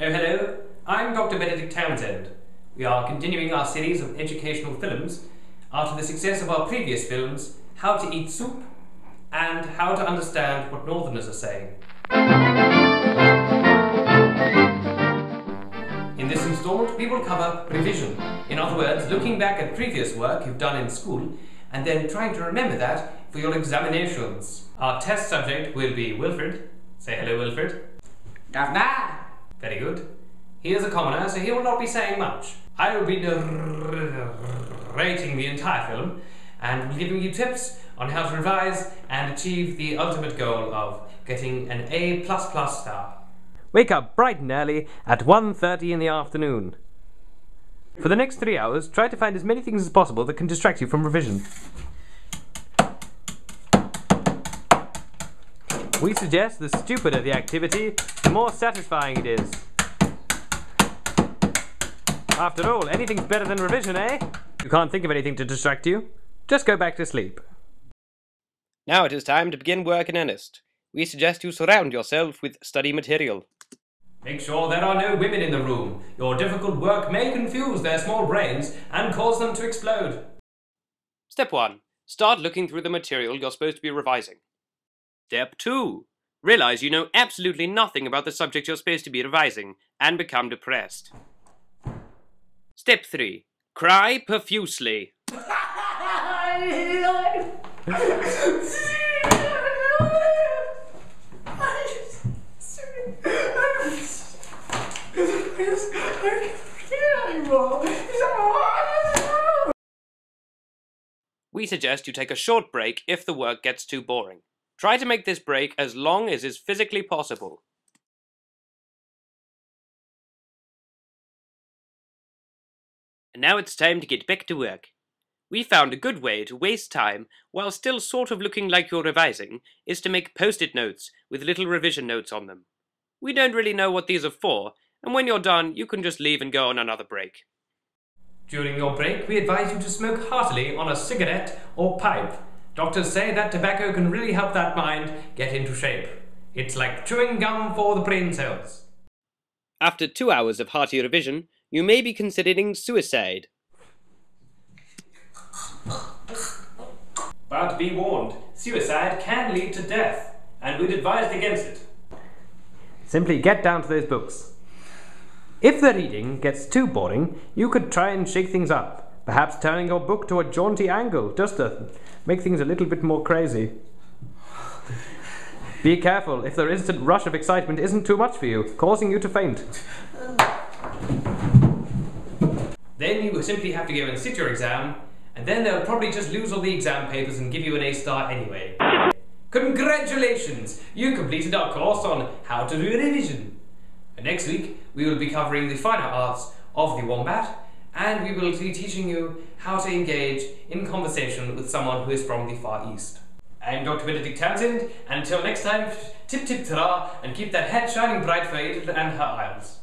Oh hello, I'm Dr. Benedict Townsend. We are continuing our series of educational films after the success of our previous films, How to Eat Soup and How to Understand What Northerners Are Saying. In this installment, we will cover revision. In other words, looking back at previous work you've done in school and then trying to remember that for your examinations. Our test subject will be Wilfred. Say hello, Wilfred. Governor! Very good. He is a commoner, so he will not be saying much. I will be narrating the entire film and will giving you tips on how to revise and achieve the ultimate goal of getting an A++ star. Wake up bright and early at 1:30 in the afternoon. For the next 3 hours, try to find as many things as possible that can distract you from revision. We suggest the stupider the activity, the more satisfying it is. After all, anything's better than revision, eh? You can't think of anything to distract you. Just go back to sleep. Now it is time to begin work in earnest. We suggest you surround yourself with study material. Make sure there are no women in the room. Your difficult work may confuse their small brains and cause them to explode. Step 1. Start looking through the material you're supposed to be revising. Step 2. Realize you know absolutely nothing about the subject you're supposed to be revising and become depressed. Step 3. Cry profusely. We suggest you take a short break if the work gets too boring. Try to make this break as long as is physically possible. And now it's time to get back to work. We found a good way to waste time while still sort of looking like you're revising is to make post-it notes with little revision notes on them. We don't really know what these are for, and when you're done, you can just leave and go on another break. During your break, we advise you to smoke heartily on a cigarette or pipe. Doctors say that tobacco can really help that mind get into shape. It's like chewing gum for the brain cells. After 2 hours of hearty revision, you may be considering suicide. But be warned, suicide can lead to death, and we'd advise against it. Simply get down to those books. If the reading gets too boring, you could try and shake things up. Perhaps turning your book to a jaunty angle, just to make things a little bit more crazy. Be careful if the instant rush of excitement isn't too much for you, causing you to faint. Then you simply have to go and sit your exam, and then they'll probably just lose all the exam papers and give you an A star anyway. Congratulations! You completed our course on how to do revision. Next week, we will be covering the finer arts of the wombat, and we will be teaching you how to engage in conversation with someone who is from the Far East. I'm Dr. Benedict Townsend, and until next time, tip tip ta-ra, and keep that head shining bright for Edith and her isles.